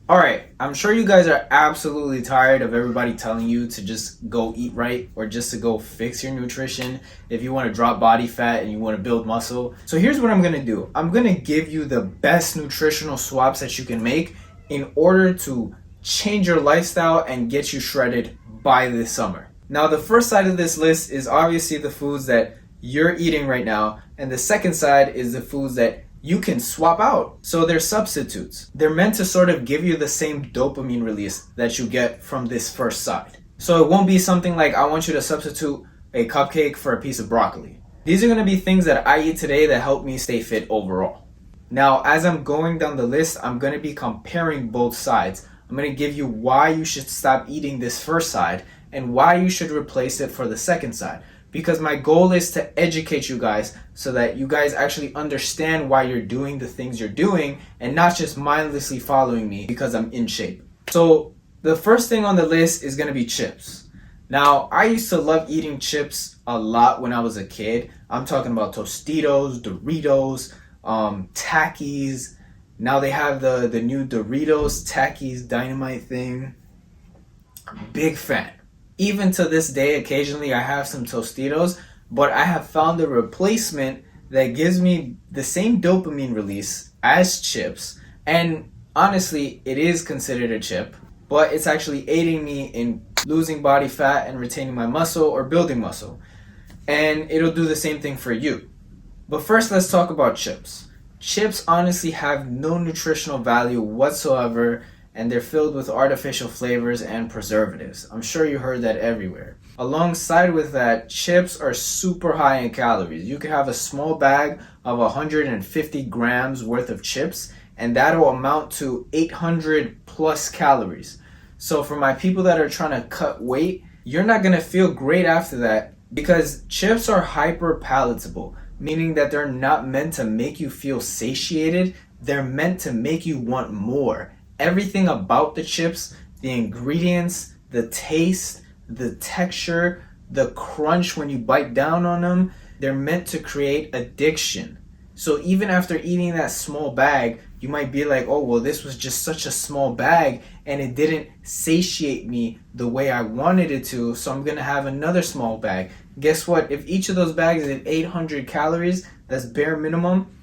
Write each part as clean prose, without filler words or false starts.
Alright, I'm sure you guys are absolutely tired of everybody telling you to just go eat right or just to go fix your nutrition if you want to drop body fat and you want to build muscle. So here's what I'm going to do. I'm going to give you the best nutritional swaps that you can make in order to change your lifestyle and get you shredded by this summer. Now, the first side of this list is obviously the foods that you're eating right now, and the second side is the foods that you can swap out. So they're substitutes. They're meant to sort of give you the same dopamine release that you get from this first side. So it won't be something like, I want you to substitute a cupcake for a piece of broccoli. These are going to be things that I eat today that help me stay fit overall. Now, as I'm going down the list, I'm going to be comparing both sides. I'm going to give you why you should stop eating this first side and why you should replace it for the second side. Because my goal is to educate you guys so that you guys actually understand why you're doing the things you're doing and not just mindlessly following me because I'm in shape. So the first thing on the list is going to be chips. Now, I used to love eating chips a lot when I was a kid. I'm talking about Tostitos, Doritos, Takis. Now they have the new Doritos, Takis, Dynamite thing. Big fan. Even to this day, occasionally I have some Tostitos, but I have found a replacement that gives me the same dopamine release as chips. And honestly, it is considered a chip, but it's actually aiding me in losing body fat and retaining my muscle or building muscle. And it'll do the same thing for you. But first, let's talk about chips. Chips honestly have no nutritional value whatsoever, and they're filled with artificial flavors and preservatives. I'm sure you heard that everywhere. Alongside with that, chips are super high in calories. You can have a small bag of 150 grams worth of chips, and that'll amount to 800 plus calories. So for my people that are trying to cut weight, you're not gonna feel great after that because chips are hyper palatable, meaning that they're not meant to make you feel satiated, they're meant to make you want more. Everything about the chips, the ingredients, the taste, the texture, the crunch when you bite down on them, they're meant to create addiction. So even after eating that small bag, you might be like, oh, well, this was just such a small bag and it didn't satiate me the way I wanted it to, so I'm gonna have another small bag. Guess what? If each of those bags is 800 calories, that's bare minimum,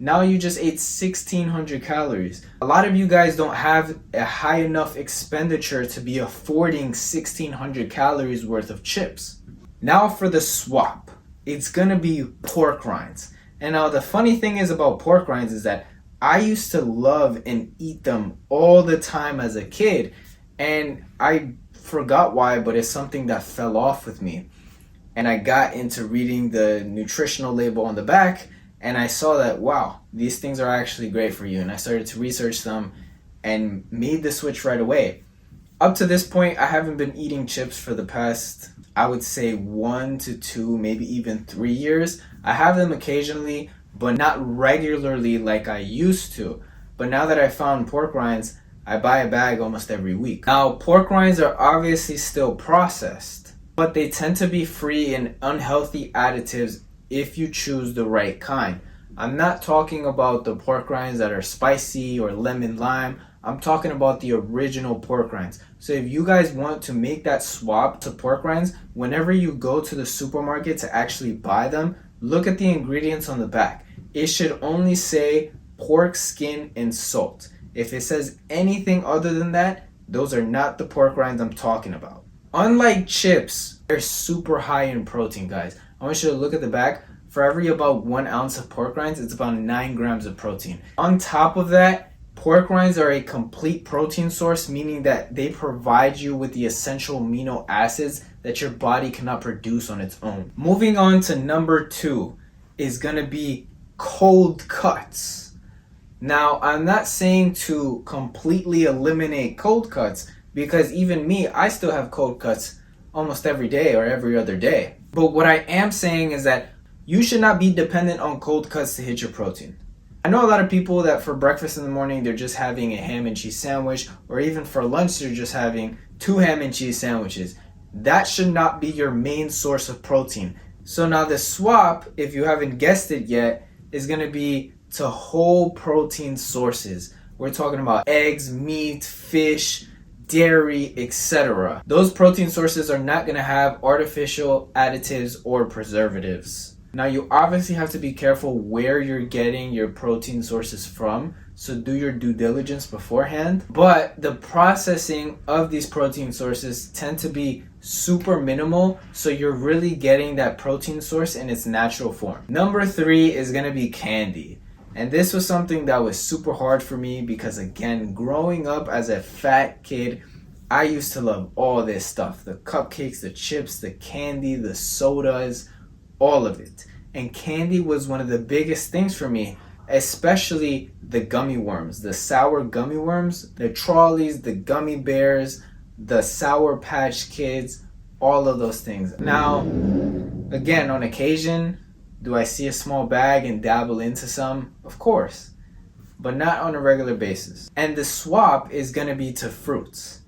now you just ate 1,600 calories. A lot of you guys don't have a high enough expenditure to be affording 1,600 calories worth of chips. Now for the swap. It's gonna be pork rinds. And now the funny thing is about pork rinds is that I used to love and eat them all the time as a kid. And I forgot why, but it's something that fell off with me. And I got into reading the nutritional label on the back, and I saw that, wow, these things are actually great for you. And I started to research them and made the switch right away. Up to this point, I haven't been eating chips for the past, I would say 1 to 2, maybe even 3 years. I have them occasionally, but not regularly like I used to. But now that I found pork rinds, I buy a bag almost every week. Now, pork rinds are obviously still processed, but they tend to be free in unhealthy additives if you choose the right kind. I'm not talking about the pork rinds that are spicy or lemon lime. I'm talking about the original pork rinds. So if you guys want to make that swap to pork rinds, whenever you go to the supermarket to actually buy them, look at the ingredients on the back. It should only say pork skin and salt. If it says anything other than that, those are not the pork rinds I'm talking about. Unlike chips, they're super high in protein, guys. I want you to look at the back. For every about 1 ounce of pork rinds, it's about 9 grams of protein. On top of that, pork rinds are a complete protein source, meaning that they provide you with the essential amino acids that your body cannot produce on its own. Moving on to number 2 is gonna be cold cuts. Now, I'm not saying to completely eliminate cold cuts, because even me, I still have cold cuts almost every day or every other day. But what I am saying is that you should not be dependent on cold cuts to hit your protein. I know a lot of people that for breakfast in the morning, they're just having a ham and cheese sandwich, or even for lunch, they're just having 2 ham and cheese sandwiches. That should not be your main source of protein. So now the swap, if you haven't guessed it yet, is going to be to whole protein sources. we're talking about eggs, meat, fish, dairy, etc. Those protein sources are not going to have artificial additives or preservatives. Now, you obviously have to be careful where you're getting your protein sources from, so do your due diligence beforehand. But the processing of these protein sources tend to be super minimal, so you're really getting that protein source in its natural form. Number 3 is going to be candy. And this was something that was super hard for me because, again, growing up as a fat kid, I used to love all this stuff. The cupcakes, the chips, the candy, the sodas, all of it. And candy was one of the biggest things for me, especially the gummy worms, the sour gummy worms, the Trolleys, the gummy bears, the Sour Patch Kids, all of those things. Now, again, on occasion, do I see a small bag and dabble into some? Of course, but not on a regular basis. And the swap is going to be to fruits.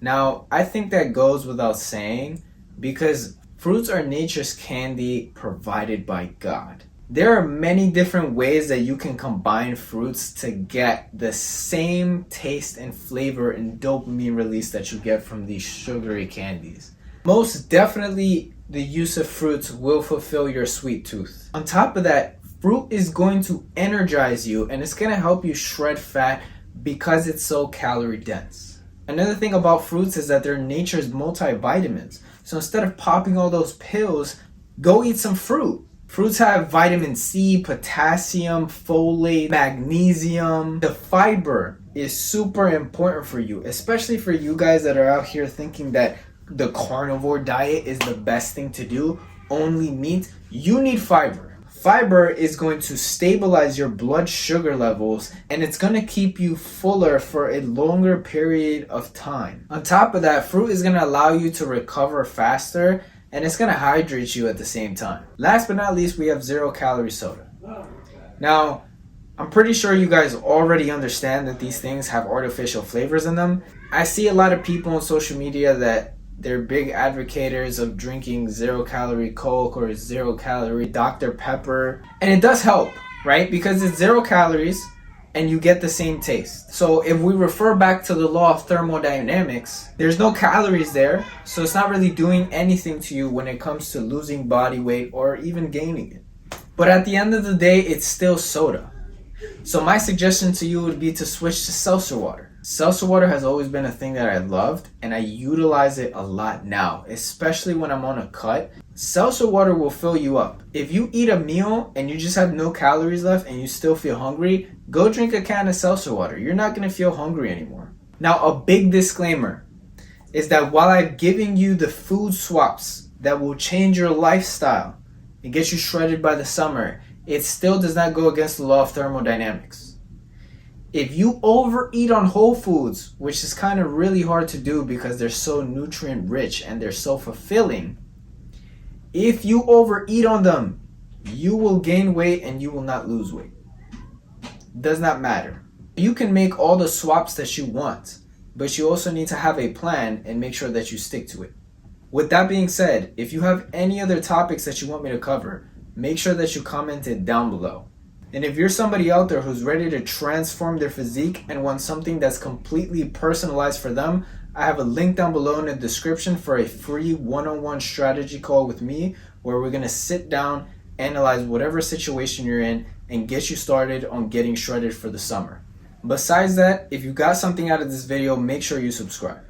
Now, I think that goes without saying because fruits are nature's candy provided by God. There are many different ways that you can combine fruits to get the same taste and flavor and dopamine release that you get from these sugary candies. Most definitely, the use of fruits will fulfill your sweet tooth. On top of that, fruit is going to energize you and it's going to help you shred fat because it's so calorie dense. Another thing about fruits is that they're nature's multivitamins. So instead of popping all those pills, go eat some fruit. Fruits have vitamin C, potassium, folate, magnesium. The fiber is super important for you, especially for you guys that are out here thinking that the carnivore diet is the best thing to do, only meat. You need fiber. Fiber is going to stabilize your blood sugar levels and it's going to keep you fuller for a longer period of time. On top of that, fruit is going to allow you to recover faster and it's going to hydrate you at the same time. Last but not least, we have 0-calorie soda. Now, I'm pretty sure you guys already understand that these things have artificial flavors in them. I see a lot of people on social media that they're big advocates of drinking 0-calorie Coke or 0-calorie Dr. Pepper. And it does help, right? Because it's 0 calories and you get the same taste. So if we refer back to the law of thermodynamics, there's no calories there. So it's not really doing anything to you when it comes to losing body weight or even gaining it. But at the end of the day, it's still soda. So my suggestion to you would be to switch to seltzer water. Seltzer water has always been a thing that I loved and I utilize it a lot now, especially when I'm on a cut. Seltzer water will fill you up. If you eat a meal and you just have no calories left and you still feel hungry, go drink a can of seltzer water. You're not going to feel hungry anymore. Now, a big disclaimer is that while I'm giving you the food swaps that will change your lifestyle and get you shredded by the summer, it still does not go against the law of thermodynamics. If you overeat on whole foods, which is kind of really hard to do because they're so nutrient rich and they're so fulfilling, if you overeat on them, you will gain weight and you will not lose weight. Does not matter. You can make all the swaps that you want, but you also need to have a plan and make sure that you stick to it. With that being said, if you have any other topics that you want me to cover, make sure that you comment it down below. And if you're somebody out there who's ready to transform their physique and wants something that's completely personalized for them, I have a link down below in the description for a free one-on-one strategy call with me where we're going to sit down, analyze whatever situation you're in, and get you started on getting shredded for the summer. Besides that, if you got something out of this video, make sure you subscribe.